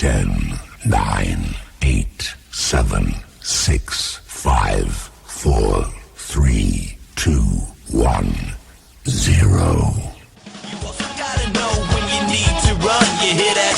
10, 9, 8, 7, 6, 5, 4, 3, 2, 1, 0. You also gotta know when you need to run, you hear that?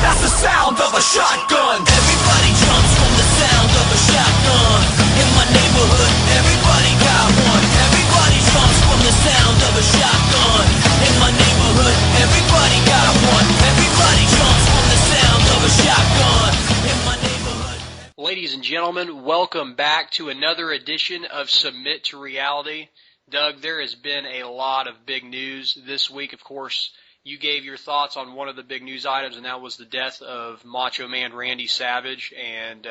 That's the sound of a shotgun. Everybody jumps from the sound of a shotgun. In my neighborhood, everybody got one. Everybody jumps from the sound of a shotgun. In my neighborhood, everybody got one. Everybody jumps from the sound of a shotgun. In my neighborhood. Ladies and gentlemen, welcome back to another edition of Submit to Reality. Doug, there has been a lot of big news this week. Of course, you gave your thoughts on one of the big news items, and that was the death of Macho Man Randy Savage. And,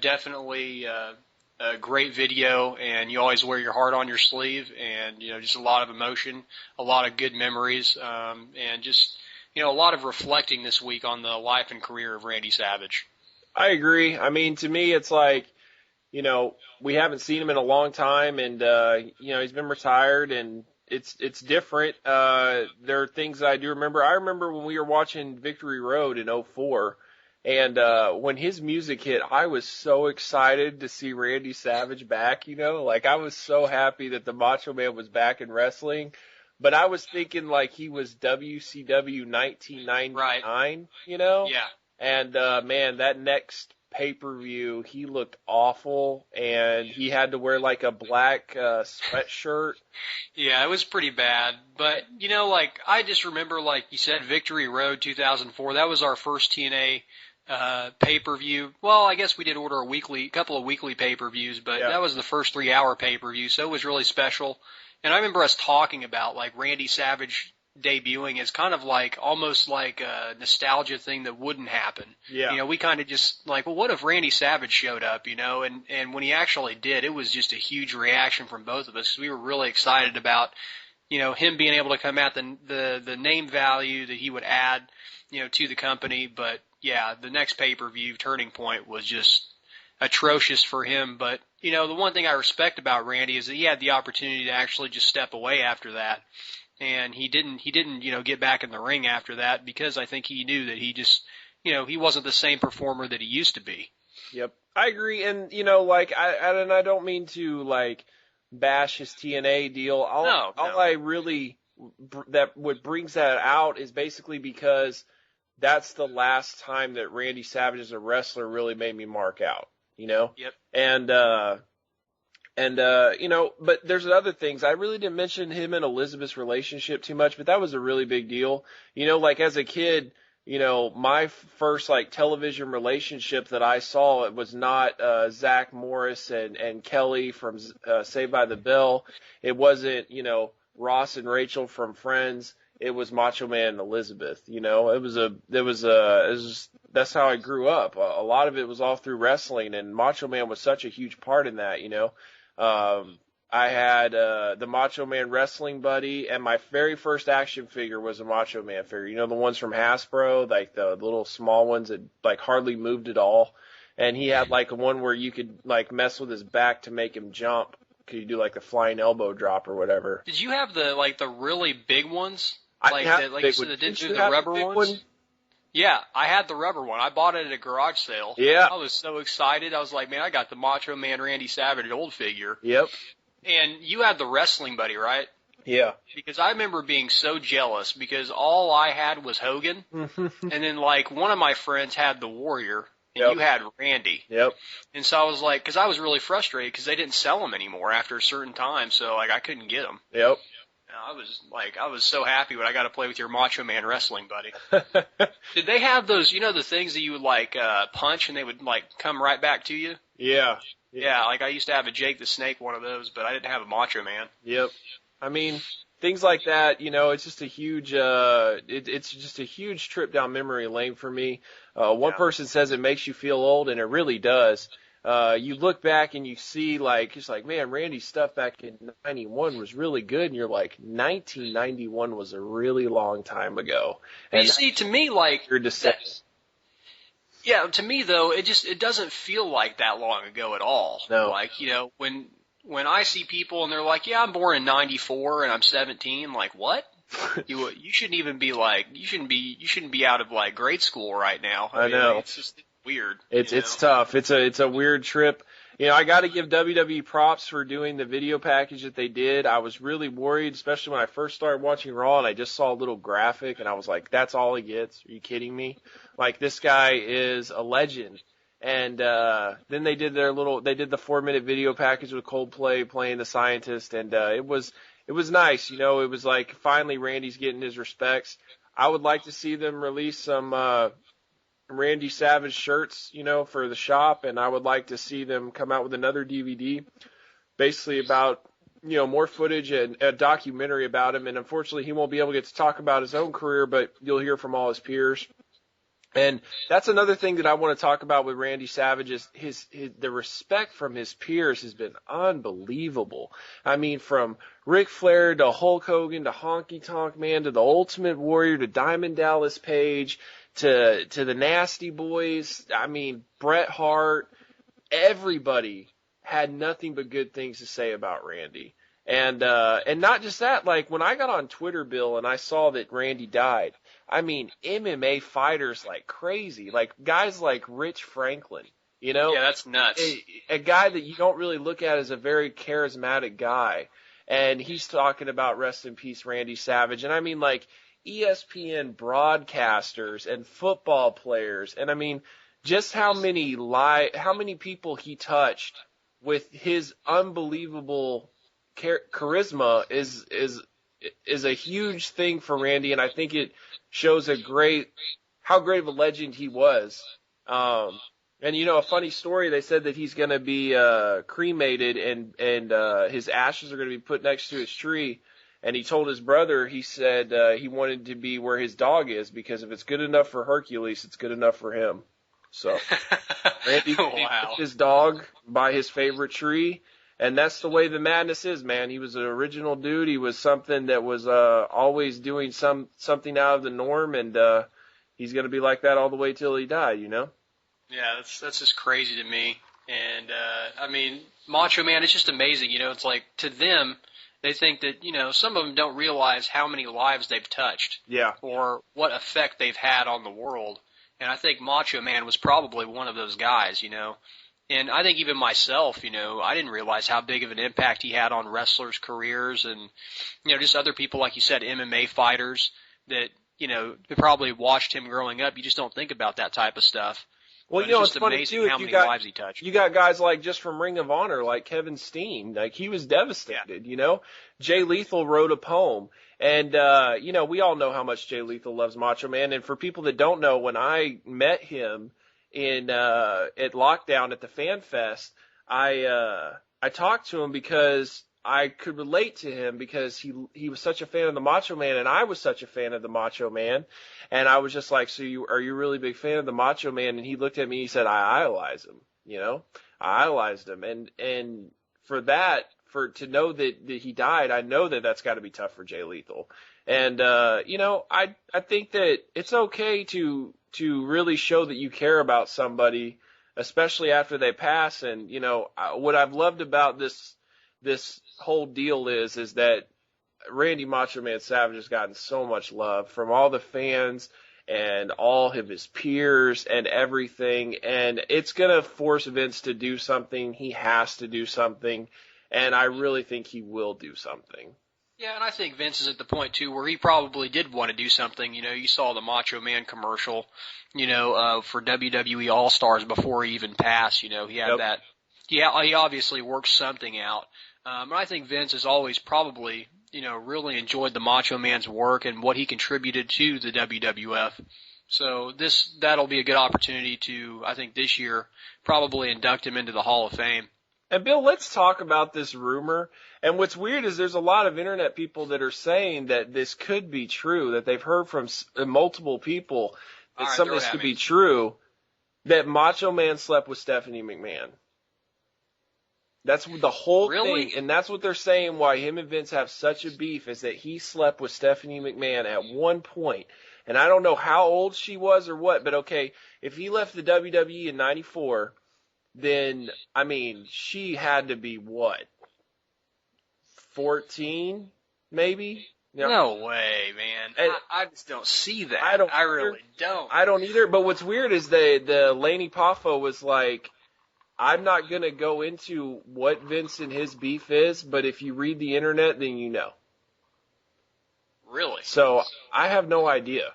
definitely a great video, and you always wear your heart on your sleeve, and, just a lot of emotion, a lot of good memories, and just, a lot of reflecting this week on the life and career of Randy Savage. I agree. I mean, to me, it's like, we haven't seen him in a long time, and, he's been retired, and it's different. There are things that I do remember. I remember when we were watching Victory Road in 2004, and when his music hit, I was so excited to see Randy Savage back, I was so happy that the Macho Man was back in wrestling. But I was thinking like he was WCW 1999, right. Yeah. And, man, that next pay-per-view, he looked awful, and he had to wear like a black sweatshirt. Yeah, it was pretty bad. But, I just remember, like you said, Victory Road 2004. That was our first TNA pay-per-view. Well, I guess we did order a couple of weekly pay-per-views, but That was the first 3-hour pay-per-view, so it was really special. And I remember us talking about, like, Randy Savage debuting as kind of like almost like a nostalgia thing that wouldn't happen. Yeah. We kind of just like, well, what if Randy Savage showed up, and when he actually did, it was just a huge reaction from both of us. We were really excited about, him being able to come at the name value that he would add, to the company. But yeah, the next pay-per-view Turning Point was just atrocious for him. But, the one thing I respect about Randy is that he had the opportunity to actually just step away after that. And he didn't, get back in the ring after that because I think he knew that he just, he wasn't the same performer that he used to be. Yep. I agree. And, I don't mean to, bash his TNA deal. All I really, what brings that out is basically because that's the last time that Randy Savage as a wrestler really made me mark out, Yep. But there's other things. I really didn't mention him and Elizabeth's relationship too much, but that was a really big deal. As a kid, my first, television relationship that I saw, it was not, Zach Morris and Kelly from, Saved by the Bell. It wasn't, Ross and Rachel from Friends. It was Macho Man and Elizabeth. That's how I grew up. A lot of it was all through wrestling, and Macho Man was such a huge part in that, I had the Macho Man wrestling buddy, and my very first action figure was a Macho Man figure. The ones from Hasbro, like the little small ones that hardly moved at all. And he had one where you could mess with his back to make him jump. Could you do the flying elbow drop or whatever? Did you have the really big ones? Did do the rubber ones? Yeah, I had the rubber one. I bought it at a garage sale. Yeah. I was so excited. I was like, man, I got the Macho Man Randy Savage old figure. Yep. And you had the wrestling buddy, right? Yeah. Because I remember being so jealous because all I had was Hogan. And then, one of my friends had the Warrior, and you had Randy. Yep. And so I was like, because I was really frustrated because they didn't sell them anymore after a certain time, so, I couldn't get them. Yep. I was so happy when I got to play with your Macho Man wrestling buddy. Did they have those, the things that you would punch and they would come right back to you? Yeah. Yeah, I used to have a Jake the Snake one of those, but I didn't have a Macho Man. Yep. I mean, things like that, it's just a huge, it's just a huge trip down memory lane for me. One person says it makes you feel old, and it really does. You look back and you see man, Randy's stuff back in 91 was really good. And you're like, 1991 was a really long time ago. And you see, to me, you're yeah, to me though, it doesn't feel like that long ago at all. No. When I see people and they're like, yeah, I'm born in 94 and I'm 17, what? You shouldn't even be like you shouldn't be out of like grade school right now. I mean, know. like, it's just weird. It's tough. It's a weird trip. I got to give WWE props for doing the video package that they did. I was really worried, especially when I first started watching Raw and I just saw a little graphic and I was like, that's all he gets? Are you kidding me? Like, this guy is a legend. And then they did the 4-minute video package with Coldplay playing the scientist, and it was nice. It was like finally Randy's getting his respects. I would like to see them release some Randy Savage shirts, for the shop, and I would like to see them come out with another DVD, basically about, more footage and a documentary about him. And unfortunately, he won't be able to get to talk about his own career, but you'll hear from all his peers. And that's another thing that I want to talk about with Randy Savage is the respect from his peers has been unbelievable. I mean, from Ric Flair to Hulk Hogan to Honky Tonk Man to the Ultimate Warrior to Diamond Dallas Page to the Nasty Boys. I mean, Bret Hart, everybody had nothing but good things to say about Randy. And not just that, like when I got on Twitter, Bill, and I saw that Randy died, I mean, MMA fighters like crazy, like guys like Rich Franklin, Yeah, that's nuts. A guy that you don't really look at as a very charismatic guy. And he's talking about rest in peace, Randy Savage. And I mean, like ESPN broadcasters and football players. And I mean, just how many people he touched with his unbelievable charisma is a huge thing for Randy, and I think it shows how great of a legend he was. And a funny story, they said that he's going to be cremated and his ashes are going to be put next to his tree. And he told his brother, he said he wanted to be where his dog is, because if it's good enough for Hercules, it's good enough for him. So Randy put his dog by his favorite tree. And that's the way the madness is, man. He was an original dude. He was something that was always doing something out of the norm, and he's going to be like that all the way till he died, Yeah, that's just crazy to me. And I mean, Macho Man, it's just amazing. It's like to them, they think that some of them don't realize how many lives they've touched, yeah, or what effect they've had on the world. And I think Macho Man was probably one of those guys, And I think even myself, I didn't realize how big of an impact he had on wrestlers' careers and, just other people, like you said, MMA fighters that, who probably watched him growing up. You just don't think about that type of stuff. Well, but it's funny too. How many lives he touched. You got guys like just from Ring of Honor, like Kevin Steen. Like he was devastated. Jay Lethal wrote a poem, and we all know how much Jay Lethal loves Macho Man. And for people that don't know, when I met him at Lockdown at the Fan Fest, I talked to him because I could relate to him because he was such a fan of the Macho Man, and I was such a fan of the Macho Man. And I was just like, so are you a really big fan of the Macho Man? And he looked at me, he said, I idolize him, I idolized him. And to know that he died, I know that that's got to be tough for Jay Lethal. And, I think that it's okay to really show that you care about somebody, especially after they pass. And, what I've loved about this whole deal is that Randy Macho Man Savage has gotten so much love from all the fans and all of his peers and everything. And it's going to force Vince to do something. He has to do something. And I really think he will do something. Yeah, and I think Vince is at the point, too, where he probably did want to do something. You saw the Macho Man commercial, for WWE All-Stars before he even passed. He had that. Yeah, he obviously worked something out. And I think Vince has always probably, really enjoyed the Macho Man's work and what he contributed to the WWF. So that'll be a good opportunity to, I think this year, probably induct him into the Hall of Fame. And Bill, let's talk about this rumor. And what's weird is there's a lot of internet people that are saying that this could be true, that they've heard from multiple people that some of this could be true, that Macho Man slept with Stephanie McMahon. That's the whole thing, and that's what they're saying why him and Vince have such a beef, is that he slept with Stephanie McMahon at one point. And I don't know how old she was or what, but okay, if he left the WWE in 94, then, I mean, she had to be what? 14, maybe? Yep. No way, man. And I just don't see that. I really don't. I don't either. But what's weird is the Laney Poffo was like, I'm not gonna go into what Vince and his beef is, but if you read the internet, then you know. Really? So I have no idea.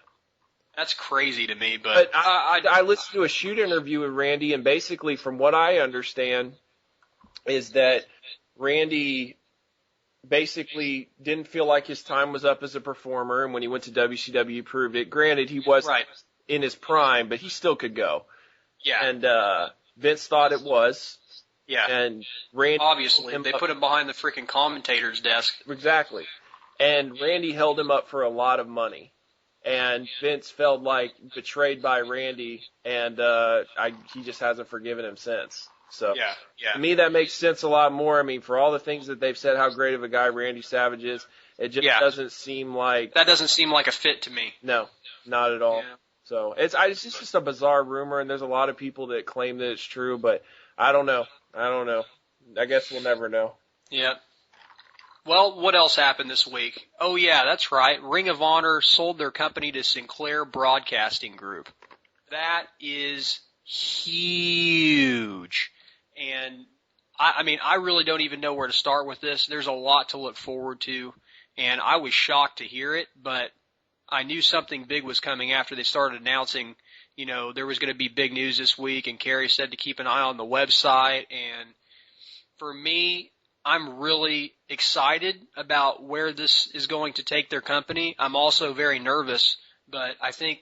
That's crazy to me, but I listened to a shoot interview with Randy, and basically, from what I understand, is that Randy basically didn't feel like his time was up as a performer, and when he went to WCW, he proved it. Granted, he wasn't in his prime, but he still could go. Yeah. And Vince thought it was. Yeah. And Randy obviously they put him behind the freaking commentator's desk. Exactly. And Randy held him up for a lot of money. And Vince felt like betrayed by Randy, and he just hasn't forgiven him since. So yeah. To me, that makes sense a lot more. I mean, for all the things that they've said, how great of a guy Randy Savage is, it just doesn't seem like that doesn't seem like a fit to me. No, not at all. Yeah. So it's just a bizarre rumor, and there's a lot of people that claim that it's true, but I don't know. I guess we'll never know. Yeah. Well, what else happened this week? Oh, yeah, that's right. Ring of Honor sold their company to Sinclair Broadcasting Group. That is huge. And, I mean, I really don't even know where to start with this. There's a lot to look forward to, and I was shocked to hear it, but I knew something big was coming after they started announcing, there was going to be big news this week, and Kerry said to keep an eye on the website. And for me, I'm really excited about where this is going to take their company. I'm also very nervous, but I think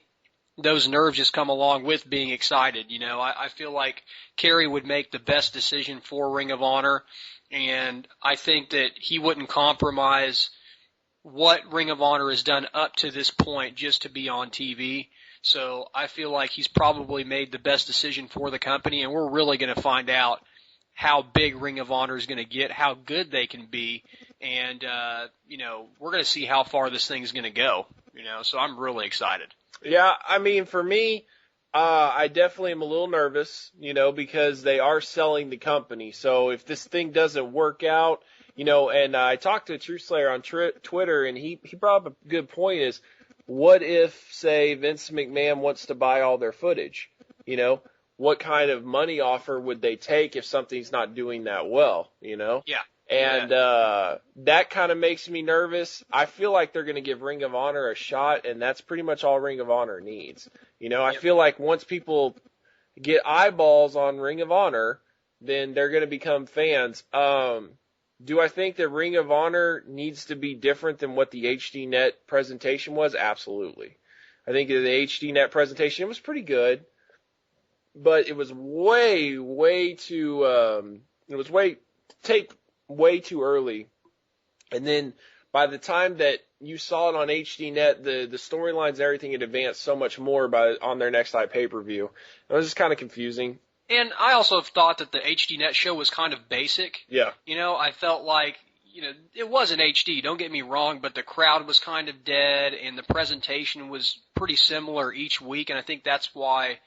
those nerves just come along with being excited. I feel like Kerry would make the best decision for Ring of Honor, and I think that he wouldn't compromise what Ring of Honor has done up to this point just to be on TV. So I feel like he's probably made the best decision for the company, and we're really going to find out how big Ring of Honor is going to get, how good they can be, and, we're going to see how far this thing's going to go, so I'm really excited. Yeah, I mean, for me, I definitely am a little nervous, because they are selling the company. So if this thing doesn't work out, and I talked to True Slayer on Twitter, and he brought up a good point is, what if, say, Vince McMahon wants to buy all their footage, What kind of money offer would they take if something's not doing that well, Yeah. And that kind of makes me nervous. I feel like they're going to give Ring of Honor a shot, and that's pretty much all Ring of Honor needs. I feel like once people get eyeballs on Ring of Honor, then they're going to become fans. Do I think that Ring of Honor needs to be different than what the HDNet presentation was? Absolutely. I think the HDNet presentation was pretty good. But it was way too, taped way too early. And then by the time that you saw it on HDNet, the storylines, everything had advanced so much more on their Next Night pay-per-view. It was just kind of confusing. And I also thought that the HDNet show was kind of basic. Yeah. I felt like, it wasn't HD, don't get me wrong, but the crowd was kind of dead, and the presentation was pretty similar each week, and I think that's why,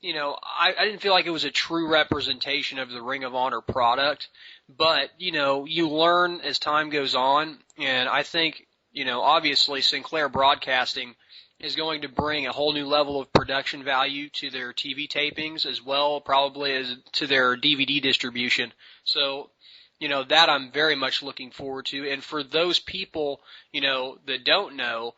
I didn't feel like it was a true representation of the Ring of Honor product, but, you learn as time goes on, and I think, obviously Sinclair Broadcasting is going to bring a whole new level of production value to their TV tapings as well, probably as to their DVD distribution. So, that I'm very much looking forward to. And for those people, that don't know,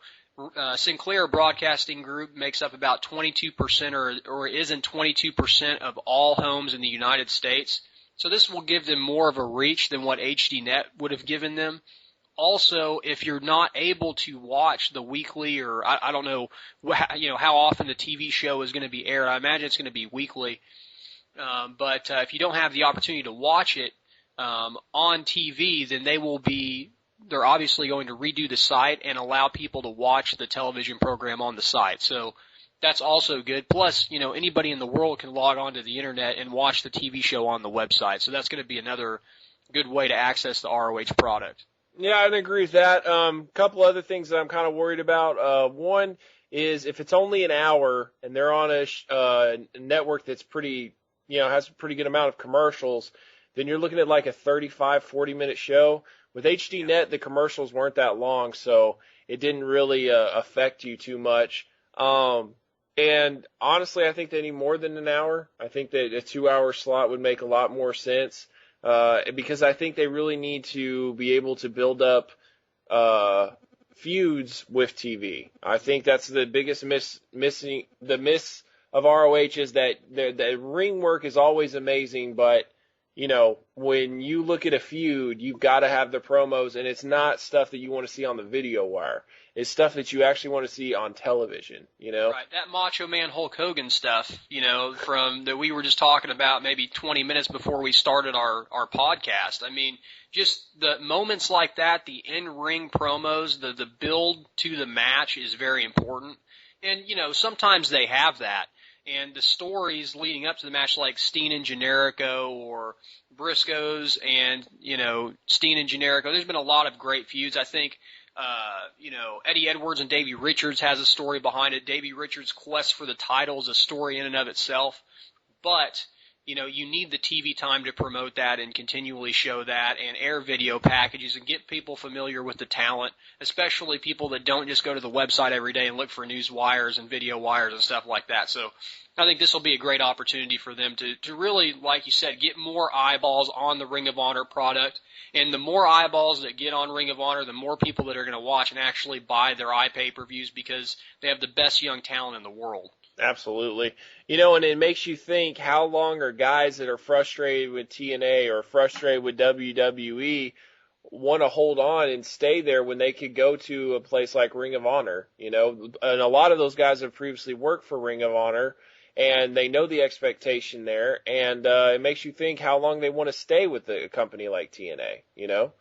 Sinclair Broadcasting Group makes up about 22% or isn't 22% of all homes in the United States. So this will give them more of a reach than what HDNet would have given them. Also, if you're not able to watch the weekly, or I don't know, how often the TV show is going to be aired, I imagine it's going to be weekly. But if you don't have the opportunity to watch it on TV, then they're obviously going to redo the site and allow people to watch the television program on the site. So that's also good. Plus, anybody in the world can log onto the internet and watch the TV show on the website. So that's going to be another good way to access the ROH product. Yeah, I agree with that. Couple other things that I'm kind of worried about. One is if it's only an hour and they're on a network that's pretty, has a pretty good amount of commercials, then you're looking at like a 35, 40-minute show, With HDNet, the commercials weren't that long, so it didn't really affect you too much. And honestly, I think they need more than an hour. I think that a 2-hour slot would make a lot more sense, because I think they really need to be able to build up feuds with TV. I think that's the biggest miss of ROH is that the ring work is always amazing, but you know, when you look at a feud, you've got to have the promos, and it's not stuff that you want to see on the video wire. It's stuff that you actually want to see on television, you know? Right, that Macho Man Hulk Hogan stuff, you know, from that we were just talking about maybe 20 minutes before we started our podcast. I mean, just the moments like that, the in-ring promos, the build to the match is very important. And, you know, sometimes they have that. And the stories leading up to the match, like Steen and Generico or Briscoes and, you know, Steen and Generico, there's been a lot of great feuds. I think, you know, Eddie Edwards and Davey Richards has a story behind it. Davey Richards' quest for the title is a story in and of itself. But, you know, you need the TV time to promote that and continually show that and air video packages and get people familiar with the talent, especially people that don't just go to the website every day and look for news wires and video wires and stuff like that. So I think this will be a great opportunity for them to really, like you said, get more eyeballs on the Ring of Honor product. And the more eyeballs that get on Ring of Honor, the more people that are going to watch and actually buy their iPay-per-views because they have the best young talent in the world. Absolutely. You know, and it makes you think, how long are guys that are frustrated with TNA or frustrated with WWE want to hold on and stay there when they could go to a place like Ring of Honor? You know, and a lot of those guys have previously worked for Ring of Honor, and they know the expectation there, and it makes you think how long they want to stay with a company like TNA, you know?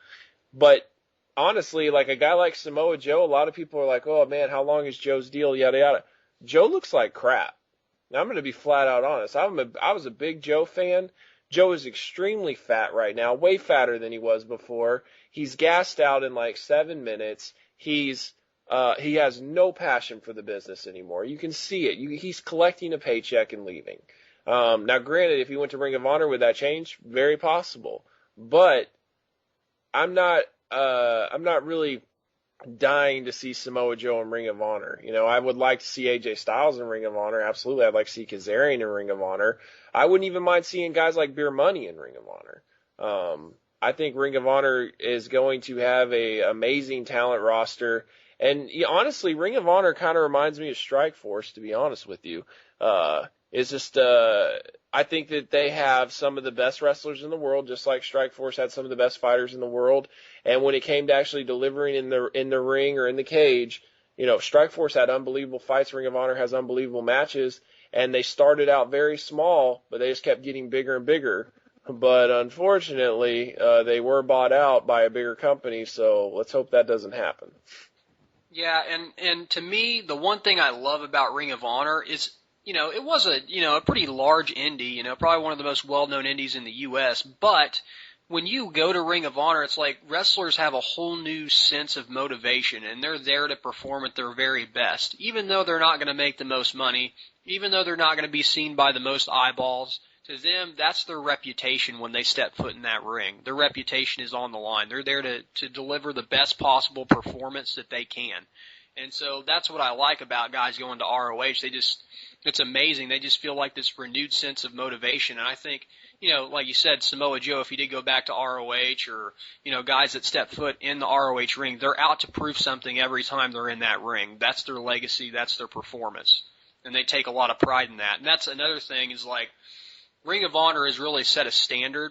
But honestly, like a guy like Samoa Joe, a lot of people are like, oh man, how long is Joe's deal, yada yada. Joe looks like crap. Now, I'm going to be flat out honest. I was a big Joe fan. Joe is extremely fat right now, way fatter than he was before. He's gassed out in like 7 minutes. He has no passion for the business anymore. You can see it. He's collecting a paycheck and leaving. Now, granted, if he went to Ring of Honor, would that change? Very possible. But I'm not really dying to see Samoa Joe in Ring of Honor. You know, I would like to see AJ Styles in Ring of Honor. Absolutely. I'd like to see Kazarian in Ring of Honor. I wouldn't even mind seeing guys like Beer Money in Ring of Honor. I think Ring of Honor is going to have a amazing talent roster. And honestly, Ring of Honor kind of reminds me of Strikeforce, to be honest with you. It's just, I think that they have some of the best wrestlers in the world, just like Strikeforce had some of the best fighters in the world. And when it came to actually delivering in the ring or in the cage, you know, Strikeforce had unbelievable fights. Ring of Honor has unbelievable matches. And they started out very small, but they just kept getting bigger and bigger. But unfortunately, they were bought out by a bigger company. So let's hope that doesn't happen. Yeah, and to me, the one thing I love about Ring of Honor is, you know, it was a pretty large indie, you know, probably one of the most well-known indies in the U.S., but when you go to Ring of Honor, it's like wrestlers have a whole new sense of motivation, and they're there to perform at their very best. Even though they're not going to make the most money, even though they're not going to be seen by the most eyeballs, to them, that's their reputation when they step foot in that ring. Their reputation is on the line. They're there to deliver the best possible performance that they can. And so that's what I like about guys going to ROH. It's amazing. They just feel like this renewed sense of motivation. And I think, you know, like you said, Samoa Joe, if he did go back to ROH, or, you know, guys that step foot in the ROH ring, they're out to prove something every time they're in that ring. That's their legacy. That's their performance. And they take a lot of pride in that. And that's another thing is, like, Ring of Honor has really set a standard,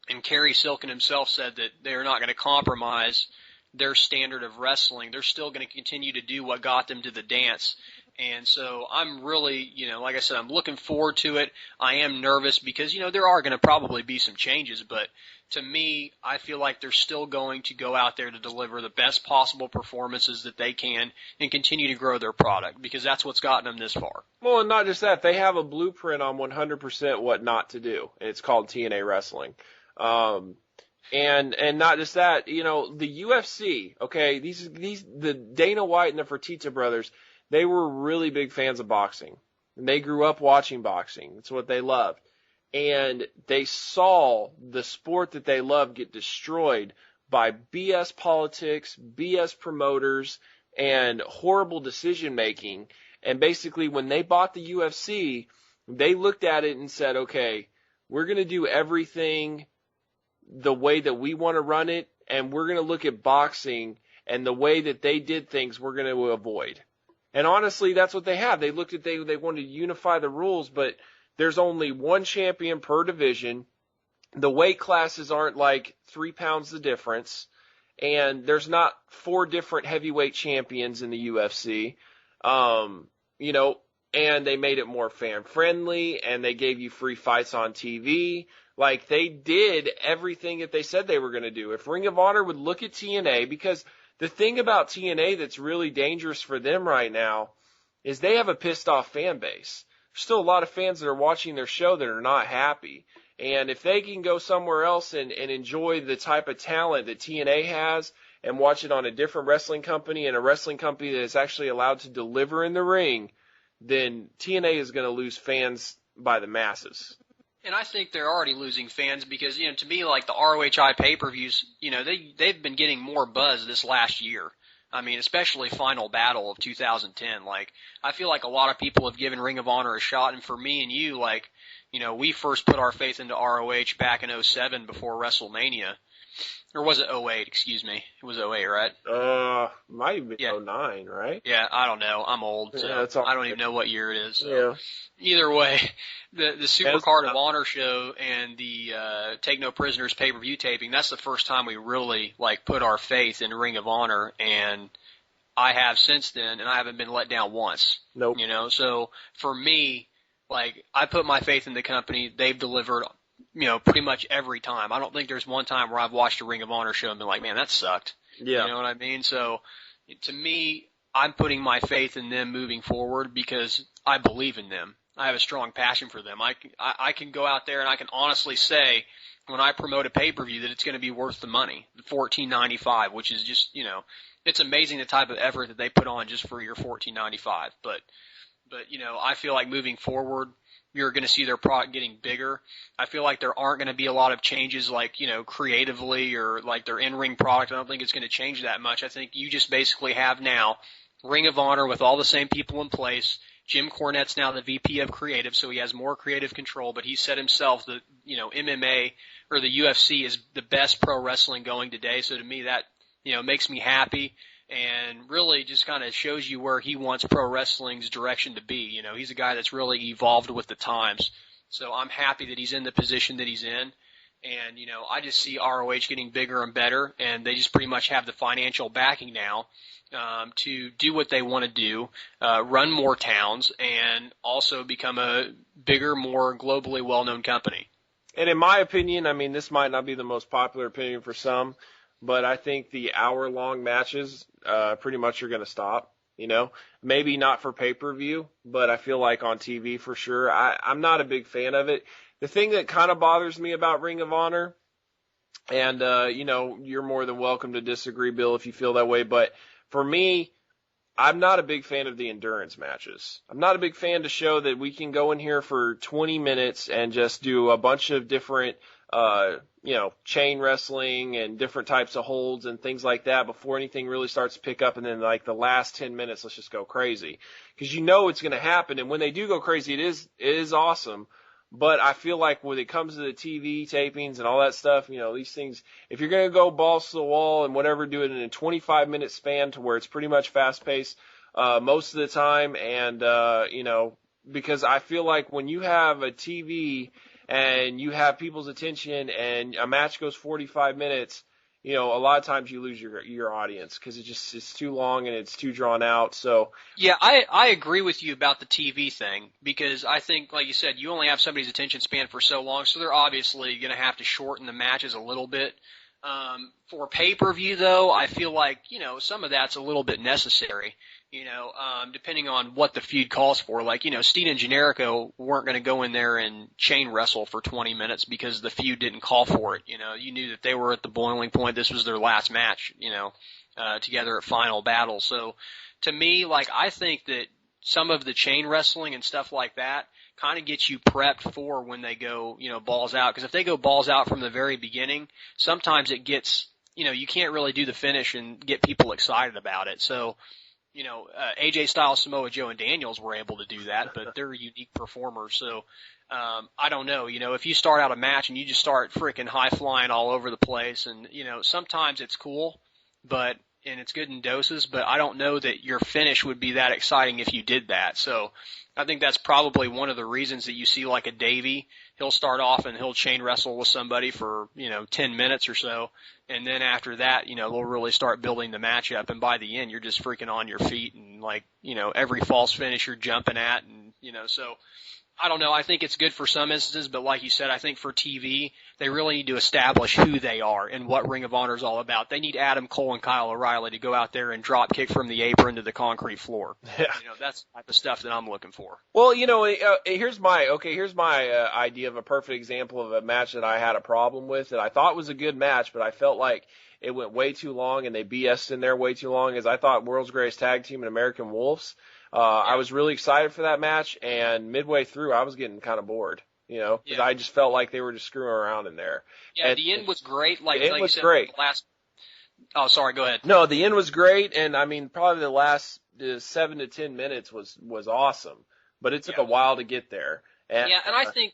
and Kerry Silkin himself said that they're not going to compromise their standard of wrestling. They're still going to continue to do what got them to the dance. And so I'm really, you know, like I said, I'm looking forward to it. I am nervous because, you know, there are going to probably be some changes, but to me, I feel like they're still going to go out there to deliver the best possible performances that they can and continue to grow their product, because that's what's gotten them this far. Well, and not just that, they have a blueprint on 100% what not to do, and it's called TNA Wrestling. And not just that, you know, the UFC, okay, the Dana White and the Fertitta brothers, they were really big fans of boxing, and they grew up watching boxing. It's what they loved. And they saw the sport that they loved get destroyed by BS politics, BS promoters, and horrible decision making. And basically when they bought the UFC, they looked at it and said, okay, we're going to do everything the way that we want to run it, and we're going to look at boxing and the way that they did things we're going to avoid. And honestly, that's what they have. They looked at, they wanted to unify the rules, but there's only one champion per division. The weight classes aren't like 3 pounds the difference. And there's not 4 different heavyweight champions in the UFC. You know, and they made it more fan friendly, and they gave you free fights on TV. Like, they did everything that they said they were going to do. If Ring of Honor would look at TNA, because the thing about TNA that's really dangerous for them right now is they have a pissed off fan base. There's still a lot of fans that are watching their show that are not happy. And if they can go somewhere else and enjoy the type of talent that TNA has and watch it on a different wrestling company and a wrestling company that is actually allowed to deliver in the ring, then TNA is going to lose fans by the masses. And I think they're already losing fans because, you know, to me, like the ROHI pay-per-views, you know, they've been getting more buzz this last year. I mean, especially Final Battle of 2010. Like, I feel like a lot of people have given Ring of Honor a shot, and for me and you, like, you know, we first put our faith into ROH back in 07 before WrestleMania. Or was it 08? Excuse me. It was 08, right? Might have been 09, right? Yeah, I don't know. I'm old, so yeah, I don't even know what year it is. So. Yeah. Either way, the Supercard of Honor show and the Take No Prisoners pay-per-view taping, that's the first time we really, like, put our faith in Ring of Honor, and I have since then, and I haven't been let down once. Nope. You know, so for me, like, I put my faith in the company. They've delivered, you know, pretty much every time. I don't think there's one time where I've watched a Ring of Honor show and been like, man, that sucked. Yeah. You know what I mean? So, to me, I'm putting my faith in them moving forward because I believe in them. I have a strong passion for them. I can go out there and I can honestly say when I promote a pay-per-view that it's going to be worth the money, $14.95, which is just, you know, it's amazing the type of effort that they put on just for your $14.95. But, you know, I feel like moving forward, you're going to see their product getting bigger. I feel like there aren't going to be a lot of changes like, you know, creatively or like their in-ring product. I don't think it's going to change that much. I think you just basically have now Ring of Honor with all the same people in place. Jim Cornette's now the VP of creative, so he has more creative control, but he said himself that, you know, MMA or the UFC is the best pro wrestling going today. So to me that, you know, makes me happy and really just kind of shows you where he wants pro wrestling's direction to be. You know, he's a guy that's really evolved with the times. So I'm happy that he's in the position that he's in. And, you know, I just see ROH getting bigger and better, and they just pretty much have the financial backing now to do what they want to do, run more towns, and also become a bigger, more globally well-known company. And in my opinion, I mean, this might not be the most popular opinion for some, but I think the hour-long matches pretty much are going to stop. You know, maybe not for pay-per-view, but I feel like on TV for sure. I'm not a big fan of it. The thing that kind of bothers me about Ring of Honor, and, you know, you're more than welcome to disagree, Bill, if you feel that way, but for me, I'm not a big fan of the endurance matches. I'm not a big fan to show that we can go in here for 20 minutes and just do a bunch of different, you know, chain wrestling and different types of holds and things like that before anything really starts to pick up. And then like the last 10 minutes, let's just go crazy. Because you know it's going to happen. And when they do go crazy, it is awesome. But I feel like when it comes to the TV tapings and all that stuff, you know, these things, if you're going to go balls to the wall and whatever, do it in a 25-minute span to where it's pretty much fast-paced most of the time. And, you know, because I feel like when you have a TV and you have people's attention and a match goes 45 minutes, you know, a lot of times you lose your audience because it's too long and it's too drawn out. So yeah, I agree with you about the TV thing because I think, like you said, you only have somebody's attention span for so long, so they're obviously going to have to shorten the matches a little bit. For pay-per-view, though, I feel like, you know, some of that's a little bit necessary, you know, depending on what the feud calls for. Like, you know, Steen and Generico weren't going to go in there and chain wrestle for 20 minutes because the feud didn't call for it. You know, you knew that they were at the boiling point. This was their last match, you know, together at Final Battle. So to me, like, I think that some of the chain wrestling and stuff like that kind of gets you prepped for when they go, you know, balls out. Because if they go balls out from the very beginning, sometimes it gets you can't really do the finish and get people excited about it. So, AJ Styles, Samoa Joe, and Daniels were able to do that, but they're unique performers. So, I don't know. If you start out a match and you just start freaking high flying all over the place, and sometimes it's cool, and it's good in doses, but I don't know that your finish would be that exciting if you did that. So I think that's probably one of the reasons that you see like a Davey. He'll start off and he'll chain wrestle with somebody for, 10 minutes or so. And then after that, they'll really start building the match up. And by the end, you're just freaking on your feet and every false finish you're jumping at. And, so I don't know. I think it's good for some instances, but like you said, I think for TV, they really need to establish who they are and what Ring of Honor is all about. They need Adam Cole and Kyle O'Reilly to go out there and drop kick from the apron to the concrete floor. Yeah. That's the type of stuff that I'm looking for. Well, here's my idea of a perfect example of a match that I had a problem with that I thought was a good match, but I felt like it went way too long and they BS'd in there way too long. As I thought World's Greatest Tag Team and American Wolves. I was really excited for that match, and midway through, I was getting kind of bored, because I just felt like they were just screwing around in there. Yeah, the end was great. The end was great. Oh, sorry, go ahead. No, the end was great, and I mean, probably the last 7 to 10 minutes was awesome, but it took a while to get there. And I think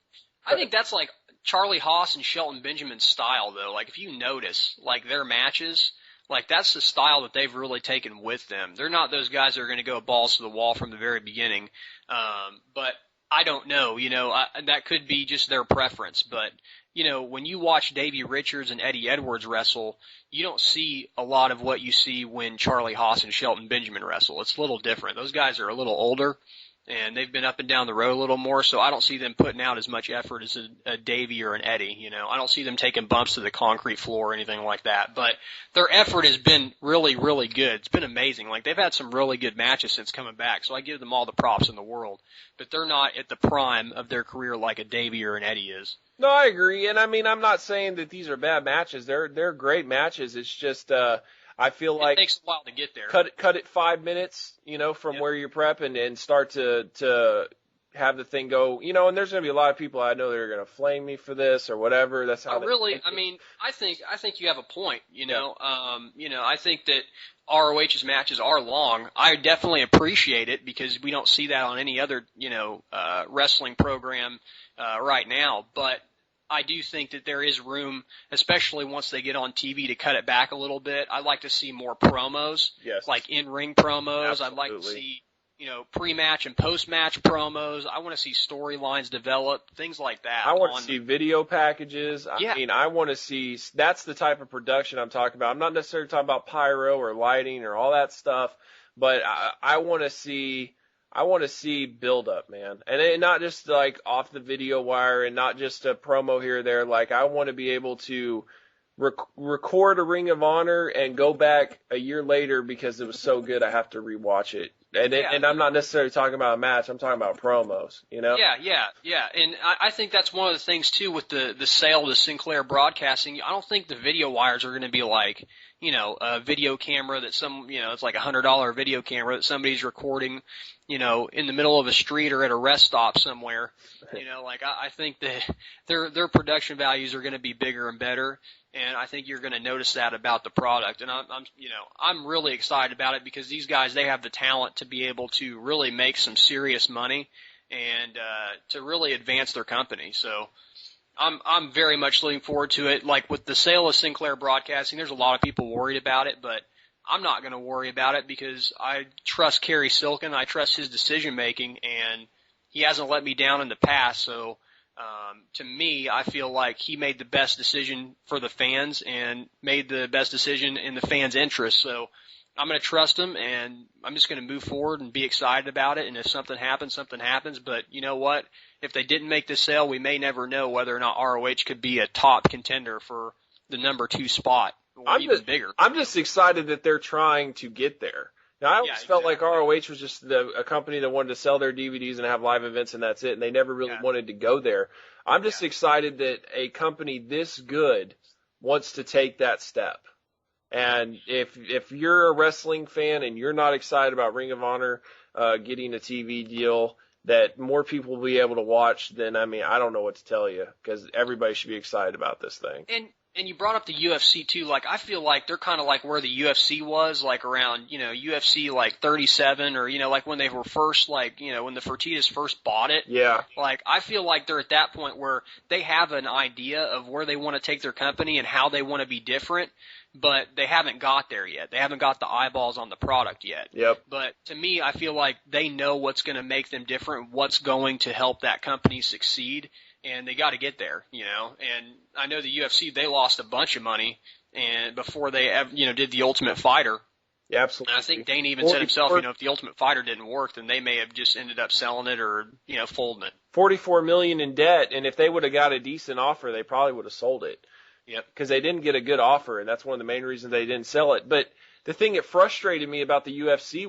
that's like Charlie Haas and Shelton Benjamin's style, though. Like, if you notice, their matches. That's the style that they've really taken with them. They're not those guys that are going to go balls to the wall from the very beginning. But I don't know, that could be just their preference. But, when you watch Davey Richards and Eddie Edwards wrestle, you don't see a lot of what you see when Charlie Haas and Shelton Benjamin wrestle. It's a little different. Those guys are a little older, and they've been up and down the road a little more, so I don't see them putting out as much effort as a Davey or an Eddie. I don't see them taking bumps to the concrete floor or anything like that. But their effort has been really, really good. It's been amazing. They've had some really good matches since coming back, so I give them all the props in the world. But they're not at the prime of their career like a Davey or an Eddie is. No, I agree, and I mean, I'm not saying that these are bad matches. They're great matches. It's just I feel like it takes a while to get there. Cut it 5 minutes, from where you're prepping and start to have the thing go, and there's going to be a lot of people I know that are going to flame me for this or whatever. That's how I think you have a point, I think that ROH's matches are long. I definitely appreciate it because we don't see that on any other, wrestling program right now, but I do think that there is room, especially once they get on TV, to cut it back a little bit. I'd like to see more promos, like in-ring promos. Absolutely. I'd like to see, pre-match and post-match promos. I want to see storylines develop, things like that. I want to see video packages. I mean, I want to see – that's the type of production I'm talking about. I'm not necessarily talking about pyro or lighting or all that stuff, but I want to see – build up, man. And not just off the video wire and not just a promo here or there. I want to be able to record a Ring of Honor and go back a year later because it was so good I have to rewatch it. And I'm not necessarily talking about a match. I'm talking about promos, Yeah. And I think that's one of the things, too, with the sale to Sinclair Broadcasting. I don't think the video wires are going to be like, a video camera that it's like $100 video camera that somebody's recording, in the middle of a street or at a rest stop somewhere. I think that their production values are going to be bigger and better. And I think you're going to notice that about the product. And I'm really excited about it because these guys, they have the talent to be able to really make some serious money and to really advance their company. So I'm very much looking forward to it. Like with the sale of Sinclair Broadcasting, there's a lot of people worried about it, but I'm not going to worry about it because I trust Kerry Silkin. I trust his decision making, and he hasn't let me down in the past. So to me, I feel like he made the best decision for the fans and made the best decision in the fans' interest. So I'm going to trust him, and I'm just going to move forward and be excited about it. And if something happens, something happens. But you know what? If they didn't make the sale, we may never know whether or not ROH could be a top contender for the number 2 spot or even bigger. I'm just excited that they're trying to get there. Now, I always felt like ROH was just a company that wanted to sell their DVDs and have live events and that's it, and they never really wanted to go there. I'm just excited that a company this good wants to take that step. And if you're a wrestling fan and you're not excited about Ring of Honor getting a TV deal that more people will be able to watch, then, I mean, I don't know what to tell you because everybody should be excited about this thing. And you brought up the UFC too. Like, I feel like they're kind of like where the UFC was, like around, UFC like 37, or, like when they were first, like, when the Fertittas first bought it. Yeah. Like, I feel like they're at that point where they have an idea of where they want to take their company and how they want to be different, but they haven't got there yet. They haven't got the eyeballs on the product yet. Yep. But to me, I feel like they know what's going to make them different, what's going to help that company succeed. And they got to get there, And I know the UFC, they lost a bunch of money and before they ever, did the Ultimate Fighter. Yeah, absolutely. And I think Dane even said himself, if the Ultimate Fighter didn't work, then they may have just ended up selling it or, folding it. $44 million in debt, and if they would have got a decent offer, they probably would have sold it. Yep. Because they didn't get a good offer, and that's one of the main reasons they didn't sell it. But the thing that frustrated me about the UFC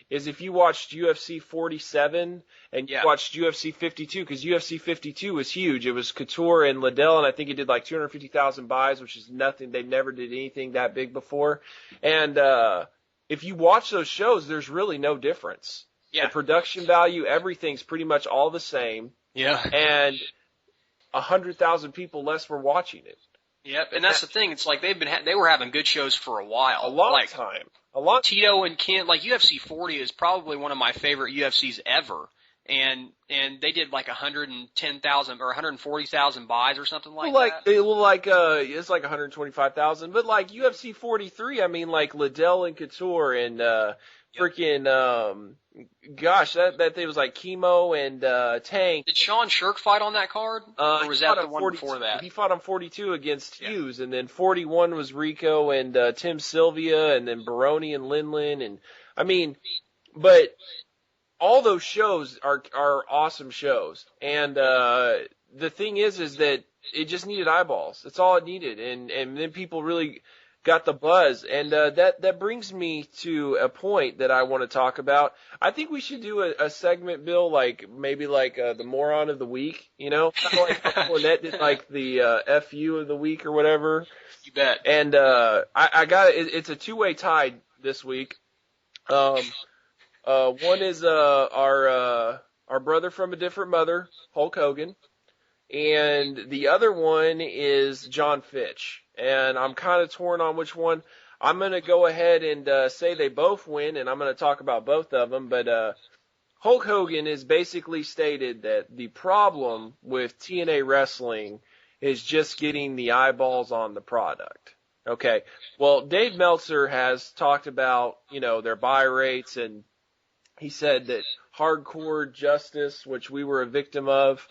is if you watched UFC 47 and you watched UFC 52, because UFC 52 was huge. It was Couture and Liddell, and I think it did like 250,000 buys, which is nothing. They never did anything that big before. And if you watch those shows, there's really no difference. Yeah. The production value, everything's pretty much all the same. Yeah. And 100,000 people less were watching it. Yep, and that's the thing. It's like they were having good shows for a while. A long time. A long Tito and Kent, like UFC 40 is probably one of my favorite UFCs ever. And they did like 110,000 or 140,000 buys or something like that. It's like 125,000, but like UFC 43, I mean, like Liddell and Couture and freaking that thing was like Chemo and Tank. Did Sean Shirk fight on that card? Or was that the one before that? He fought on 42 against Hughes, and then 41 was Rico and Tim Sylvia, and then Baroni and Linlin, and I mean, but all those shows are awesome shows, and the thing is that it just needed eyeballs. That's all it needed, and then people really got the buzz, and that brings me to a point that I want to talk about. I think we should do a segment, Bill, like maybe like the moron of the week, kind of like how Fournette did like the FU of the week or whatever. You bet. And I got it's a two-way tie this week. One is our brother from a different mother, Hulk Hogan, and the other one is John Fitch. And I'm kind of torn on which one. I'm going to go ahead and say they both win, and I'm going to talk about both of them. But Hulk Hogan has basically stated that the problem with TNA wrestling is just getting the eyeballs on the product. Okay. Well, Dave Meltzer has talked about, their buy rates, and he said that Hardcore Justice, which we were a victim of,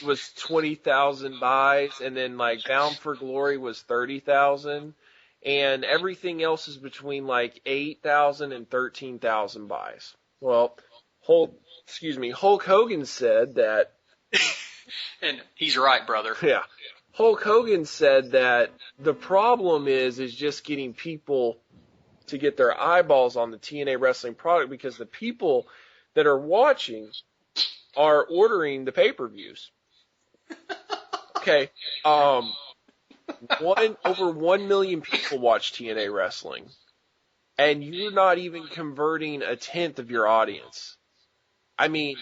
was 20,000 buys, and then like Bound for Glory was 30,000, and everything else is between like 8,000 and 13,000 buys. Well, Hulk Hogan said that, and he's right, brother. Yeah, Hulk Hogan said that the problem is just getting people to get their eyeballs on the TNA wrestling product, because the people that are watching are ordering the pay-per-views. Okay. Over 1 million people watch TNA wrestling, and you're not even converting a tenth of your audience. I mean,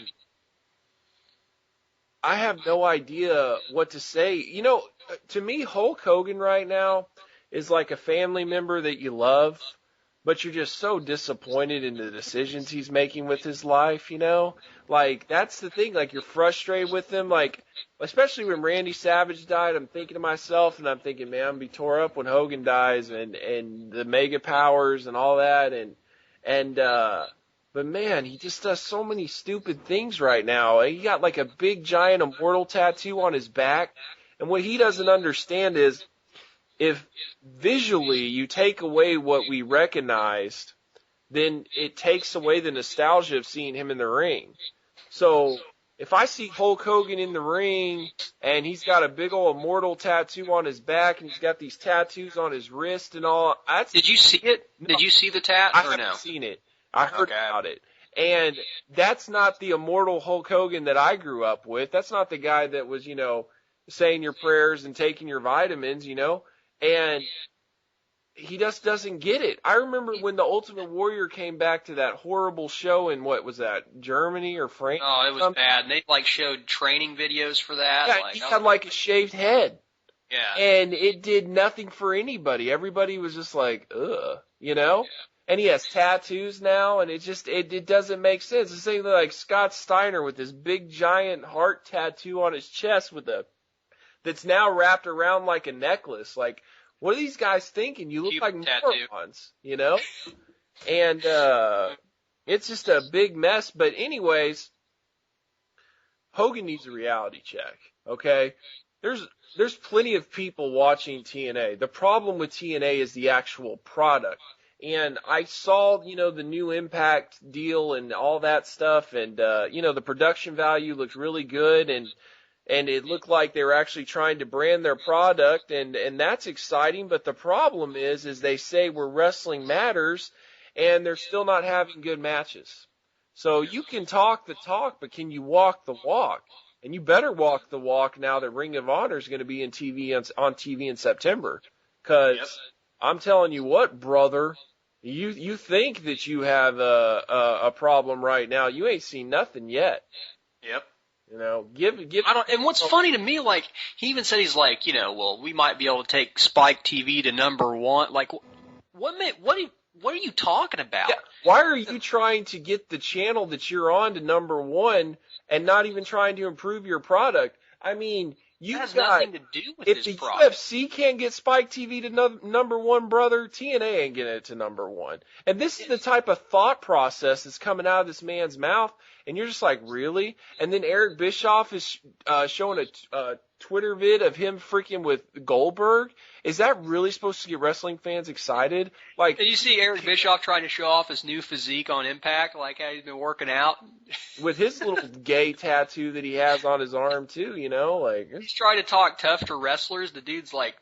I have no idea what to say. To me, Hulk Hogan right now is like a family member that you love, but you're just so disappointed in the decisions he's making with his life, Like, that's the thing. Like, you're frustrated with him. Like, especially when Randy Savage died, I'm thinking to myself, and I'm thinking, man, I'm going to be tore up when Hogan dies, and the Mega Powers and all that. But man, he just does so many stupid things right now. He got like a big giant immortal tattoo on his back. And what he doesn't understand is, if visually you take away what we recognized, then it takes away the nostalgia of seeing him in the ring. So if I see Hulk Hogan in the ring and he's got a big old immortal tattoo on his back and he's got these tattoos on his wrist and all, did you see it? No, did you see the tat? I haven't seen it. I heard about it. And that's not the immortal Hulk Hogan that I grew up with. That's not the guy that was, saying your prayers and taking your vitamins, And he just doesn't get it. I remember when the Ultimate Warrior came back to that horrible show in, what was that, Germany or France? Oh, it was bad. And they showed training videos for that. Yeah, he had a shaved head. Yeah. And it did nothing for anybody. Everybody was just like, ugh, you know? Yeah. And he has tattoos now, and it doesn't make sense. The same thing like Scott Steiner with this big giant heart tattoo on his chest that's now wrapped around like a necklace. Like, what are these guys thinking? You look Cute like tattoo. morons, you know? And, it's just a big mess. But anyways, Hogan needs a reality check, okay? There's plenty of people watching TNA. The problem with TNA is the actual product. And I saw, the new Impact deal and all that stuff, and the production value looked really good, and it looked like they were actually trying to brand their product, and that's exciting. But the problem is they say where wrestling matters, and they're still not having good matches. So you can talk the talk, but can you walk the walk? And you better walk the walk now that Ring of Honor is going to be on TV in September. Because I'm telling you what, brother, you think that you have a problem right now. You ain't seen nothing yet. Yep. Give. And what's funny to me, like, he even said he's like, well, we might be able to take Spike TV to #1. Like, what are you talking about? Yeah, why are you trying to get the channel that you're on to #1 and not even trying to improve your product? I mean, that has nothing to do with if this the product. UFC can't get Spike TV to #1, brother, TNA ain't getting it to #1. And this is the type of thought process that's coming out of this man's mouth, and you're just like, really? And then Eric Bischoff is showing a Twitter vid of him freaking with Goldberg. Is that really supposed to get wrestling fans excited? Like, did you see Eric Bischoff trying to show off his new physique on Impact, like how he's been working out? With his little gay tattoo that he has on his arm too, like he's trying to talk tough to wrestlers. The dude's like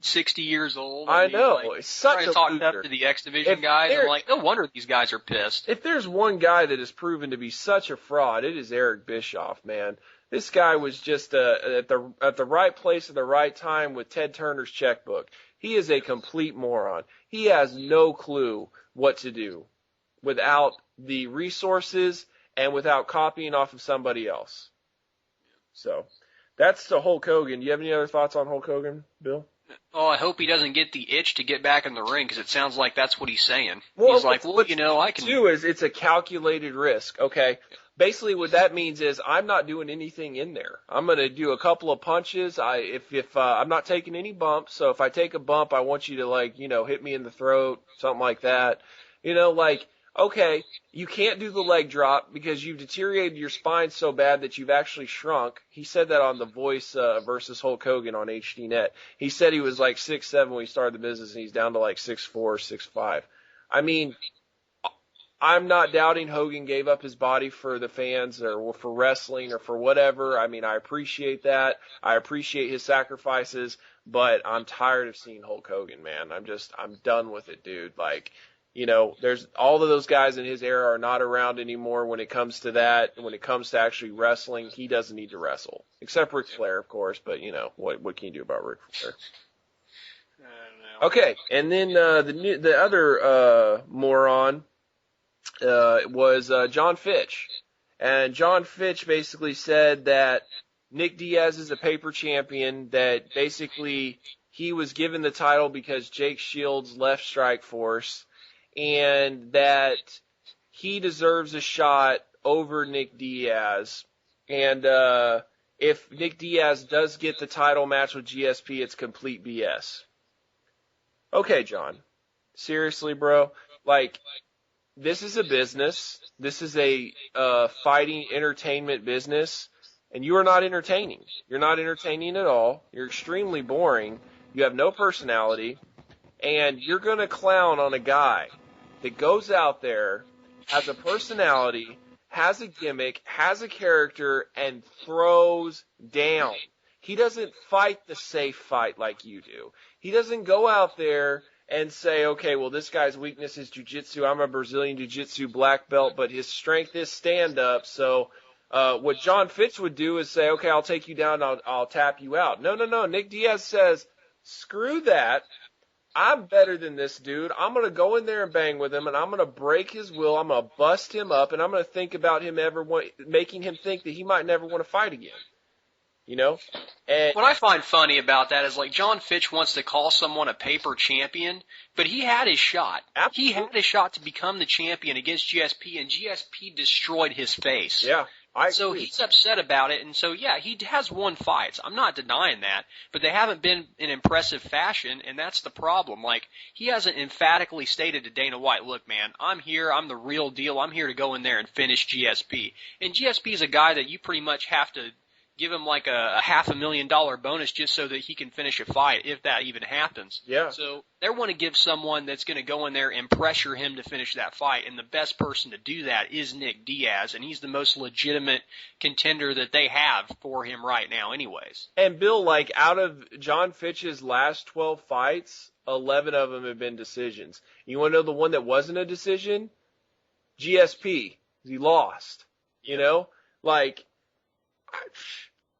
60 years old. I know. Like, it's such trying a to talk loser. tough to the X Division guys. I'm like, no wonder these guys are pissed. If there's one guy that has proven to be such a fraud, it is Eric Bischoff, man. This guy was just at the right place at the right time with Ted Turner's checkbook. He is a complete moron. He has no clue what to do without the resources and without copying off of somebody else. So that's the Hulk Hogan. Do you have any other thoughts on Hulk Hogan, Bill? Oh, I hope he doesn't get the itch to get back in the ring, because it sounds like that's what he's saying. Well, he's like, I can. Too is it's a calculated risk. Okay. Basically, what that means is I'm not doing anything in there. I'm going to do a couple of punches. If I'm not taking any bumps, so if I take a bump, I want you to hit me in the throat, something like that. Okay, you can't do the leg drop because you've deteriorated your spine so bad that you've actually shrunk. He said that on The Voice versus Hulk Hogan on HDNet. He said he was like 6'7" when he started the business, and he's down to like 6'4", 6'5". I mean, I'm not doubting Hogan gave up his body for the fans or for wrestling or for whatever. I mean, I appreciate that. I appreciate his sacrifices, but I'm tired of seeing Hulk Hogan, man. I'm done with it, dude. Like, there's all of those guys in his era are not around anymore when it comes to that. When it comes to actually wrestling, he doesn't need to wrestle. Except Ric Flair, of course, but what can you do about Ric Flair? I don't know. Okay, and then the other moron was John Fitch. And John Fitch basically said that Nick Diaz is a paper champion, that basically he was given the title because Jake Shields left Strikeforce, and that he deserves a shot over Nick Diaz. And if Nick Diaz does get the title match with GSP, it's complete BS. Okay, John. Seriously, bro. Like, this is a business. This is a fighting entertainment business, and you are not entertaining. You're not entertaining at all. You're extremely boring. You have no personality, and you're going to clown on a guy that goes out there, has a personality, has a gimmick, has a character, and throws down. He doesn't fight the safe fight like you do. He doesn't go out there and say, okay, well, this guy's weakness is jiu-jitsu. I'm a Brazilian jiu-jitsu black belt, but his strength is stand-up. So what John Fitch would do is say, okay, I'll take you down, I'll tap you out. No. Nick Diaz says, screw that. I'm better than this dude. I'm going to go in there and bang with him, and I'm going to break his will. I'm going to bust him up, and I'm going to think about him making him think that he might never want to fight again. you know? And What I find funny about that is, like, John Fitch wants to call someone a paper champion, but he had his shot. Absolutely. He had his shot to become the champion against GSP, and GSP destroyed his face. yeah, I So agree. he's upset about it, and so, yeah, he has won fights. I'm not denying that, but they haven't been in impressive fashion, and that's the problem. Like, he hasn't emphatically stated to Dana White, look, man, I'm here, I'm the real deal, I'm here to go in there and finish GSP. And GSP is a guy that you pretty much have to give him like a $500,000 bonus just so that he can finish a fight, if that even happens. Yeah. So they want to give someone that's going to go in there and pressure him to finish that fight, and the best person to do that is Nick Diaz, and he's the most legitimate contender that they have for him right now anyways. And Bill, like, out of John Fitch's last 12 fights, 11 of them have been decisions. You want to know the one that wasn't a decision? GSP. He lost. You know? Like,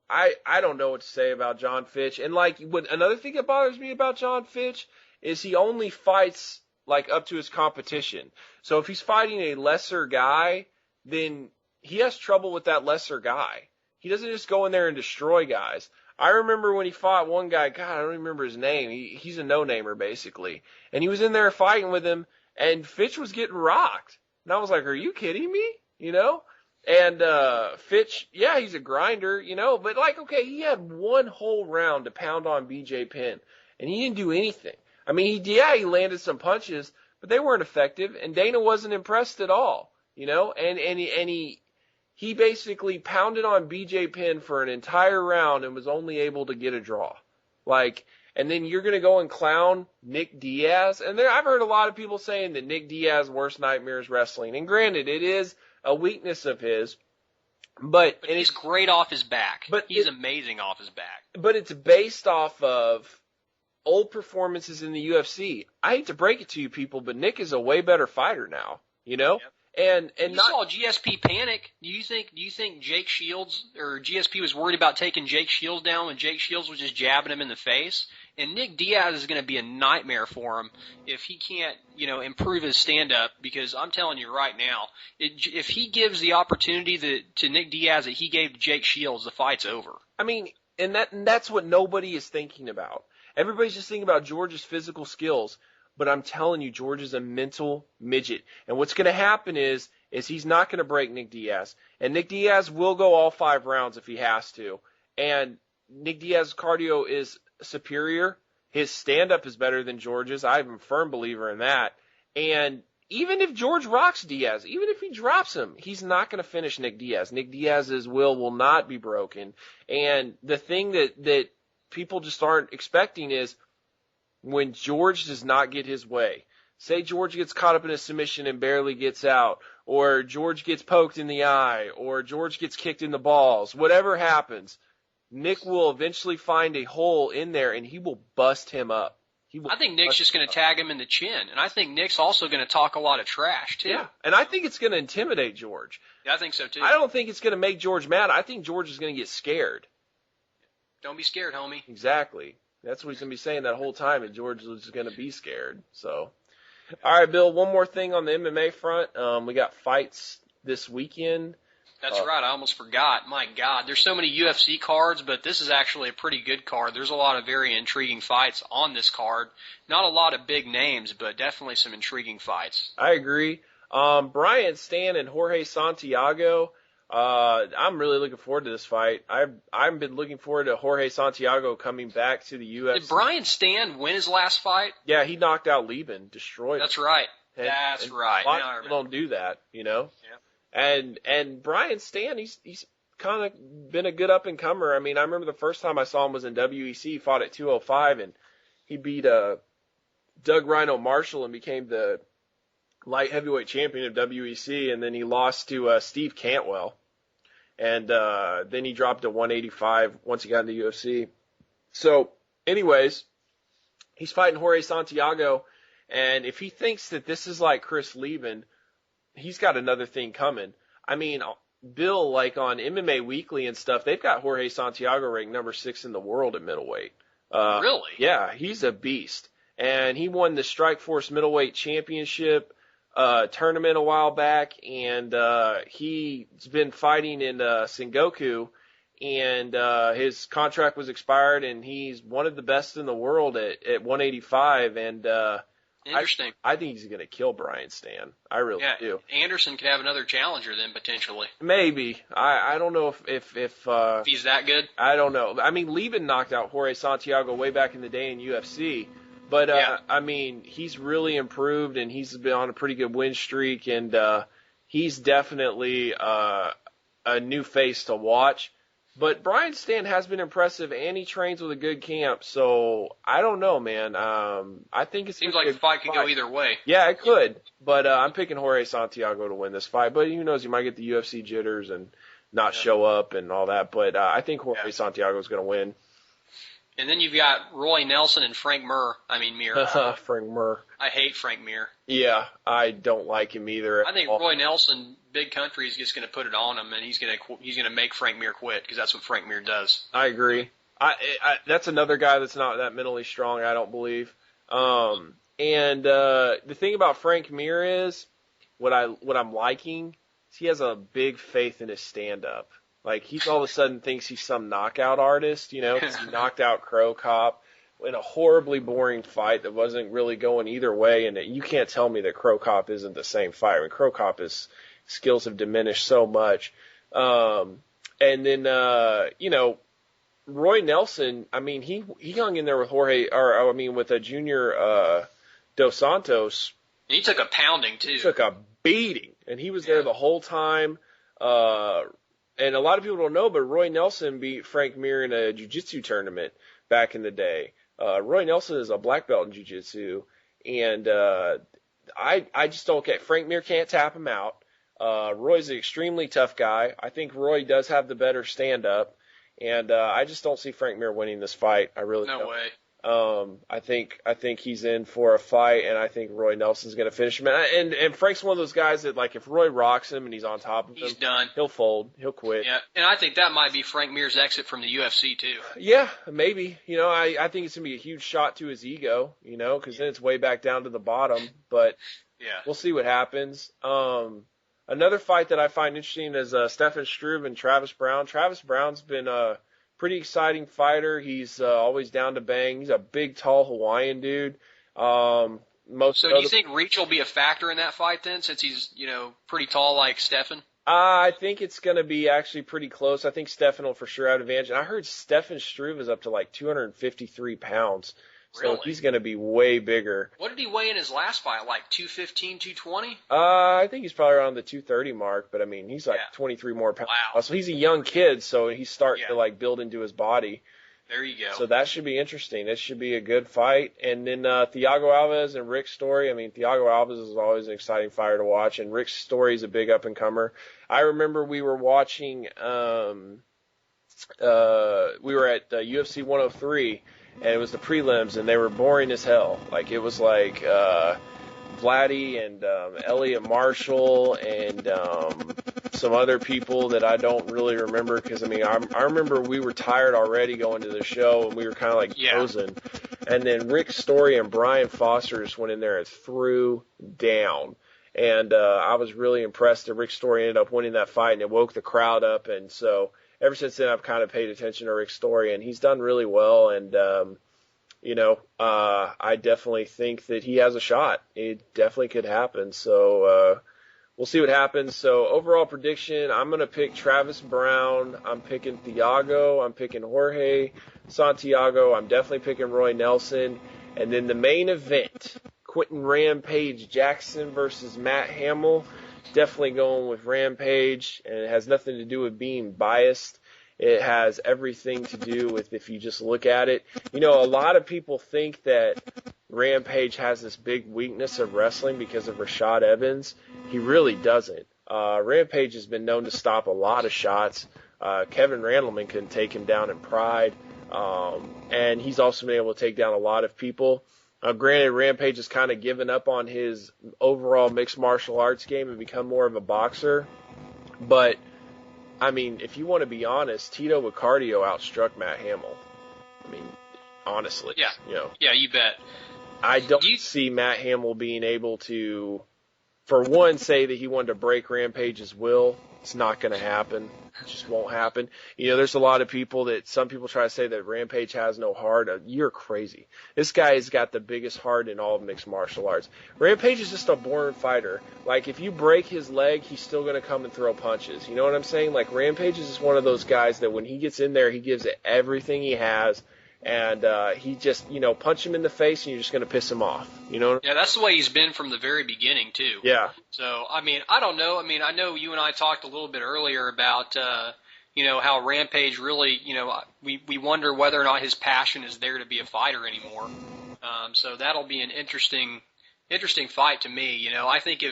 I don't know what to say about John Fitch. And, like, another thing that bothers me about John Fitch is he only fights, like, up to his competition. So if he's fighting a lesser guy, then he has trouble with that lesser guy. He doesn't just go in there and destroy guys. I remember when he fought one guy, God, I don't even remember his name. He's a no-namer, basically. And he was in there fighting with him, and Fitch was getting rocked. And I was like, are you kidding me? You know? And Fitch, yeah, he's a grinder, you know, but like, okay, he had one whole round to pound on BJ Penn, and he didn't do anything. I mean, he landed some punches, but they weren't effective, and Dana wasn't impressed at all, you know, and he basically pounded on BJ Penn for an entire round and was only able to get a draw. Like, and then you're going to go and clown Nick Diaz, and I've heard a lot of people saying that Nick Diaz's worst nightmare is wrestling, and granted, it is a weakness of his, but he's great off his back. But he's amazing off his back. But it's based off of old performances in the UFC. I hate to break it to you people, but Nick is a way better fighter now, you know? Yep. And you saw GSP panic. Do you think Jake Shields or GSP was worried about taking Jake Shields down when Jake Shields was just jabbing him in the face? And Nick Diaz is going to be a nightmare for him if he can't, you know, improve his stand-up, because I'm telling you right now, if he gives the opportunity to Nick Diaz that he gave to Jake Shields, the fight's over. I mean, and that's what nobody is thinking about. Everybody's just thinking about George's physical skills, but I'm telling you, George is a mental midget. And what's going to happen is he's not going to break Nick Diaz. And Nick Diaz will go all 5 rounds if he has to. And Nick Diaz's cardio is superior. His stand-up is better than George's. I'm a firm believer in that. And even if George rocks Diaz, even if he drops him, he's not going to finish Nick Diaz. Nick Diaz's will not be broken. And the thing that people just aren't expecting is when George does not get his way. Say George gets caught up in a submission and barely gets out, or George gets poked in the eye, or George gets kicked in the balls, whatever happens, Nick will eventually find a hole in there, and he will bust him up. I think Nick's just going to tag him in the chin, and I think Nick's also going to talk a lot of trash, too. Yeah, and I think it's going to intimidate George. Yeah, I think so, too. I don't think it's going to make George mad. I think George is going to get scared. Don't be scared, homie. Exactly. That's what he's going to be saying that whole time, and George is going to be scared. So, all right, Bill, one more thing on the MMA front. We got fights this weekend. That's right. I almost forgot. My God, there's so many UFC cards, but this is actually a pretty good card. There's a lot of very intriguing fights on this card. Not a lot of big names, but definitely some intriguing fights. I agree. Brian Stan and Jorge Santiago. I'm really looking forward to this fight. I've been looking forward to Jorge Santiago coming back to the UFC. Did Brian Stan win his last fight? Yeah, he knocked out Lieben, destroyed him. That's right. And That's right. A lot of people don't do that, you know? Yeah. And Brian Stan, he's kind of been a good up-and-comer. I mean, I remember the first time I saw him was in WEC. He fought at 205, and he beat Doug Rhino Marshall and became the light heavyweight champion of WEC, and then he lost to Steve Cantwell. And then he dropped to 185 once he got in the UFC. So, anyways, he's fighting Jorge Santiago, and if he thinks that this is like Chris Lieben, he's got another thing coming. I mean, Bill, like on MMA Weekly and stuff, they've got Jorge Santiago ranked number 6 in the world at middleweight. Really? Yeah, he's a beast. And he won the Strikeforce Middleweight Championship tournament a while back, and he's been fighting in Sengoku, and his contract was expired, and he's one of the best in the world at 185, and Interesting. I think he's going to kill Brian Stann. I really do. Anderson could have another challenger then, potentially. Maybe. I don't know if he's that good. I don't know. I mean, Levin knocked out Jorge Santiago way back in the day in UFC. But, I mean, he's really improved, and he's been on a pretty good win streak, and he's definitely a new face to watch. But Brian Stann has been impressive, and he trains with a good camp. So I don't know, man. I think it seems like the fight could go either way. Yeah, it could. But I'm picking Jorge Santiago to win this fight. But who knows? He might get the UFC jitters and not show up and all that. But I think Jorge Santiago is going to win. And then you've got Roy Nelson and Frank Mir. Frank Mir. I hate Frank Mir. Yeah, I don't like him either. I think Roy Nelson, big country, is just going to put it on him, and he's going to make Frank Mir quit, because that's what Frank Mir does. I agree. That's another guy that's not that mentally strong, I don't believe. And the thing about Frank Mir is what I'm liking is he has a big faith in his stand-up. Like, he's all of a sudden thinks he's some knockout artist, you know, because he knocked out Crow Cop in a horribly boring fight that wasn't really going either way. And you can't tell me that Crow Cop isn't the same fighter. I mean, Crow Cop, his skills have diminished so much. And then, you know, Roy Nelson, I mean, he hung in there with with a Junior Dos Santos. And he took a pounding, too. He took a beating. And he was there the whole time. And a lot of people don't know, but Roy Nelson beat Frank Mir in a jiu-jitsu tournament back in the day. Roy Nelson is a black belt in jiu-jitsu, and I just don't get. Frank Mir can't tap him out. Roy's an extremely tough guy. I think Roy does have the better stand-up, and I just don't see Frank Mir winning this fight. I really don't. No way. I think he's in for a fight, and I think Roy Nelson's going to finish him. And Frank's one of those guys that, like, if Roy rocks him and he's on top of him, he's done. He'll fold. He'll quit. Yeah, and I think that might be Frank Mir's exit from the UFC too. Yeah, maybe. You know, I think it's going to be a huge shot to his ego, you know, because then it's way back down to the bottom. But we'll see what happens. Another fight that I find interesting is Stefan Struve and Travis Brown. Travis Brown's been pretty exciting fighter. He's always down to bang. He's a big, tall Hawaiian dude. So do you think reach will be a factor in that fight then, since he's, you know, pretty tall like Stefan? I think it's going to be actually pretty close. I think Stefan will for sure have advantage. And I heard Stefan Struve is up to like 253 pounds. So he's going to be way bigger. What did he weigh in his last fight? Like 215, 220? I think he's probably around the 230 mark, but I mean, he's like 23 more pounds. Wow. So he's a young kid, so he's starting to like build into his body. There you go. So that should be interesting. It should be a good fight. And then Thiago Alves and Rick Story. I mean, Thiago Alves is always an exciting fighter to watch, and Rick Story is a big up-and-comer. I remember we were watching, we were at UFC 103, and it was the prelims, and they were boring as hell. Like, it was like Vladdy and Elliot Marshall and some other people that I don't really remember, because, I mean, I remember we were tired already going to the show, and we were kind of like frozen. And then Rick Story and Brian Foster just went in there and threw down. And I was really impressed that Rick Story ended up winning that fight, and it woke the crowd up. And so ever since then, I've kind of paid attention to Rick Story, and he's done really well. And, you know, I definitely think that he has a shot. It definitely could happen. So we'll see what happens. So overall prediction, I'm going to pick Travis Brown. I'm picking Thiago. I'm picking Jorge Santiago. I'm definitely picking Roy Nelson. And then the main event, Quentin Rampage Jackson versus Matt Hamill. Definitely going with Rampage, and it has nothing to do with being biased. It has everything to do with, if you just look at it, you know, a lot of people think that Rampage has this big weakness of wrestling because of Rashad Evans. He really doesn't. Rampage has been known to stop a lot of shots. Kevin Randleman couldn't take him down in Pride, and he's also been able to take down a lot of people. Granted, Rampage has kind of given up on his overall mixed martial arts game and become more of a boxer. But, I mean, if you want to be honest, Tito with cardio outstruck Matt Hamill. I mean, honestly. Yeah. You know, yeah, you bet. I don't see Matt Hamill being able to, for one, say that he wanted to break Rampage's will. It's not going to happen. just won't happen. You know, there's a lot of people some people try to say that Rampage has no heart. You're crazy. This guy has got the biggest heart in all of mixed martial arts. Rampage is just a born fighter. Like, if you break his leg, he's still going to come and throw punches. You know what I'm saying? Like, Rampage is just one of those guys that when he gets in there, he gives it everything he has. And he just, punch him in the face and you're just going to piss him off. You know? Yeah, that's the way he's been from the very beginning, too. Yeah. So, I mean, I don't know. I mean, I know you and I talked a little bit earlier about, how Rampage really, we wonder whether or not his passion is there to be a fighter anymore. So that'll be an interesting fight to me. I think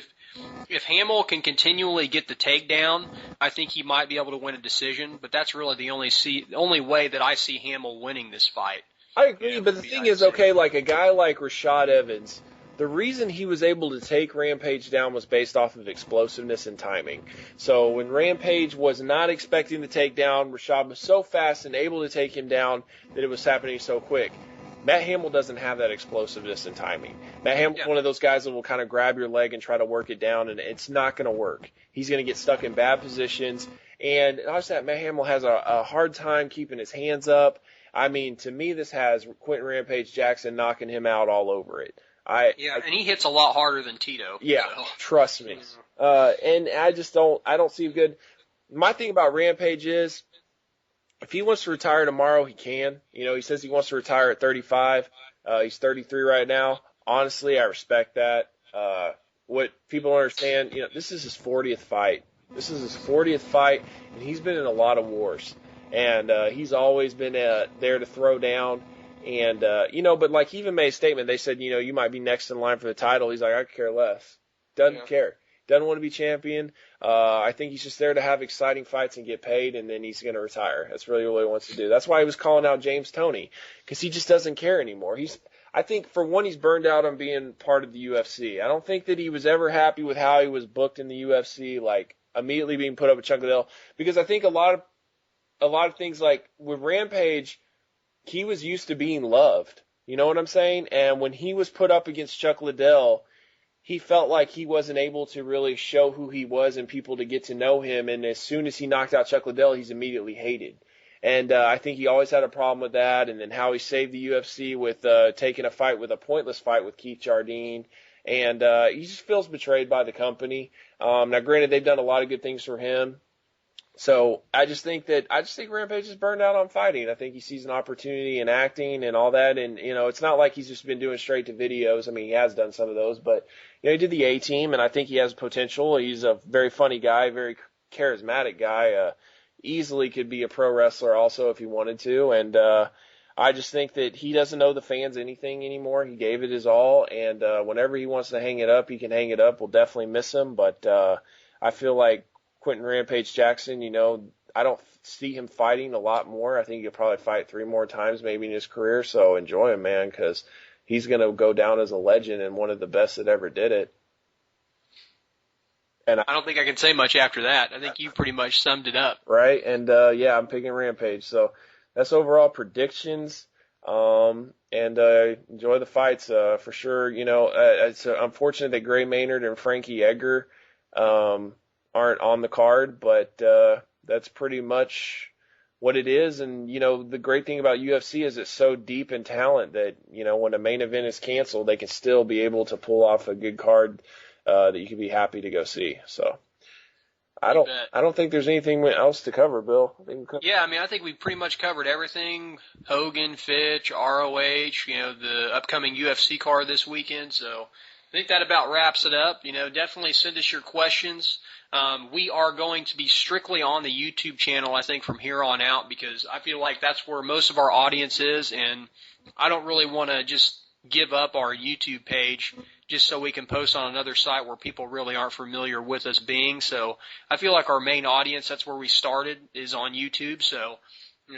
if Hamill can continually get the takedown, I think he might be able to win a decision. But that's really the only way that I see Hamill winning this fight. I agree, but the thing is, okay, like a guy like Rashad Evans, the reason he was able to take Rampage down was based off of explosiveness and timing. So when Rampage was not expecting the takedown, Rashad was so fast and able to take him down that it was happening so quick. Matt Hamill doesn't have that explosiveness and timing. Matt Hamill's one of those guys that will kind of grab your leg and try to work it down, and it's not going to work. He's going to get stuck in bad positions. And not just that, Matt Hamill has a hard time keeping his hands up. I mean, to me, this has Quentin Rampage Jackson knocking him out all over it. And he hits a lot harder than Tito. Yeah, so. Trust me. And I don't see good. My thing about Rampage is, if he wants to retire tomorrow, he can. He says he wants to retire at 35. He's 33 right now. Honestly, I respect that. What people understand, this is his 40th fight. This is his 40th fight, and he's been in a lot of wars. And he's always been there to throw down. And, but like he even made a statement. They said, you might be next in line for the title. He's like, I could care less. Doesn't care. Doesn't want to be champion. I think he's just there to have exciting fights and get paid, and then he's going to retire. That's really what he wants to do. That's why he was calling out James Toney, because he just doesn't care anymore. I think, for one, he's burned out on being part of the UFC. I don't think that he was ever happy with how he was booked in the UFC, like immediately being put up with Chuck Liddell, because I think a lot of things, like with Rampage, he was used to being loved. You know what I'm saying? And when he was put up against Chuck Liddell, he felt like he wasn't able to really show who he was and people to get to know him. And as soon as he knocked out Chuck Liddell, he's immediately hated. And I think he always had a problem with that. And then how he saved the UFC with taking a pointless fight with Keith Jardine. And he just feels betrayed by the company. Now, granted, they've done a lot of good things for him. So I just think Rampage is burned out on fighting. I think he sees an opportunity in acting and all that. And, it's not like he's just been doing straight to videos. I mean, he has done some of those, but, he did the A-Team, and I think he has potential. He's a very funny guy, very charismatic guy, easily could be a pro wrestler also if he wanted to. And, I just think that he doesn't owe the fans anything anymore. He gave it his all, and, whenever he wants to hang it up, he can hang it up. We'll definitely miss him, but, I feel like Quentin Rampage Jackson, I don't see him fighting a lot more. I think he'll probably fight 3 more times maybe in his career. So enjoy him, man, because he's going to go down as a legend and one of the best that ever did it. And I don't think I can say much after that. I think you pretty much summed it up. Right. And, I'm picking Rampage. So that's overall predictions. And enjoy the fights, for sure. It's unfortunate that Gray Maynard and Frankie Edgar, aren't on the card, but that's pretty much what it is. And, the great thing about UFC is it's so deep in talent that, when a main event is canceled, they can still be able to pull off a good card that you can be happy to go see. So I don't think there's anything else to cover, Bill. I think we pretty much covered everything. Hogan, Fitch, ROH, the upcoming UFC card this weekend. So I think that about wraps it up. Definitely send us your questions. We are going to be strictly on the YouTube channel, I think, from here on out, because I feel like that's where most of our audience is, and I don't really want to just give up our YouTube page just so we can post on another site where people really aren't familiar with us being. So I feel like our main audience, that's where we started, is on YouTube. So,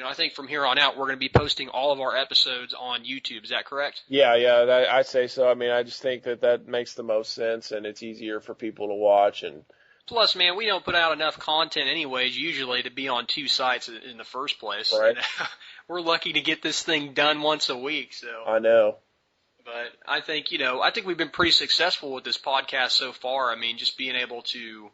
I think from here on out, we're going to be posting all of our episodes on YouTube. Is that correct? Yeah, I'd say so. I mean, I just think that makes the most sense, and it's easier for people to watch. And plus, man, we don't put out enough content anyways, usually, to be on 2 sites in the first place. Right. We're lucky to get this thing done once a week. So I know. But I think, we've been pretty successful with this podcast so far. I mean, just being able to,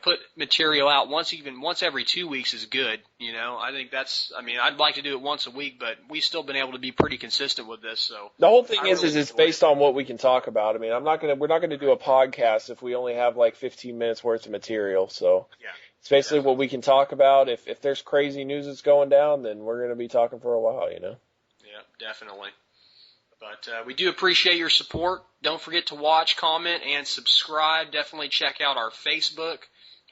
put material out once every 2 weeks is good. I think I'd like to do it once a week, but we've still been able to be pretty consistent with this. So the whole thing is really it's based on what we can talk about. I mean, we're not gonna do a podcast if we only have like 15 minutes worth of material. So yeah. it's basically what we can talk about. If there's crazy news that's going down, then we're gonna be talking for a while. Yeah, definitely. But we do appreciate your support. Don't forget to watch, comment, and subscribe. Definitely check out our Facebook.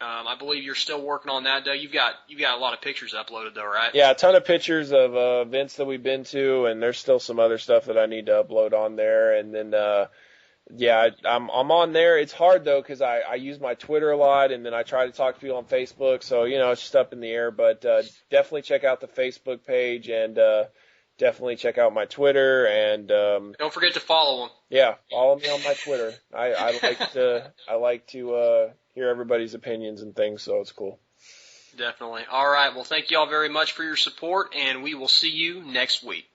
I believe you're still working on that, though. You've got a lot of pictures uploaded, though, right? Yeah, a ton of pictures of events that we've been to, and there's still some other stuff that I need to upload on there. And then, I'm on there. It's hard though because I use my Twitter a lot, and then I try to talk to people on Facebook. So it's just up in the air. But definitely check out the Facebook page and. Definitely check out my Twitter and don't forget to follow them. Yeah, follow me on my Twitter. I like to hear everybody's opinions and things, so it's cool. Definitely. All right. Well, thank you all very much for your support, and we will see you next week.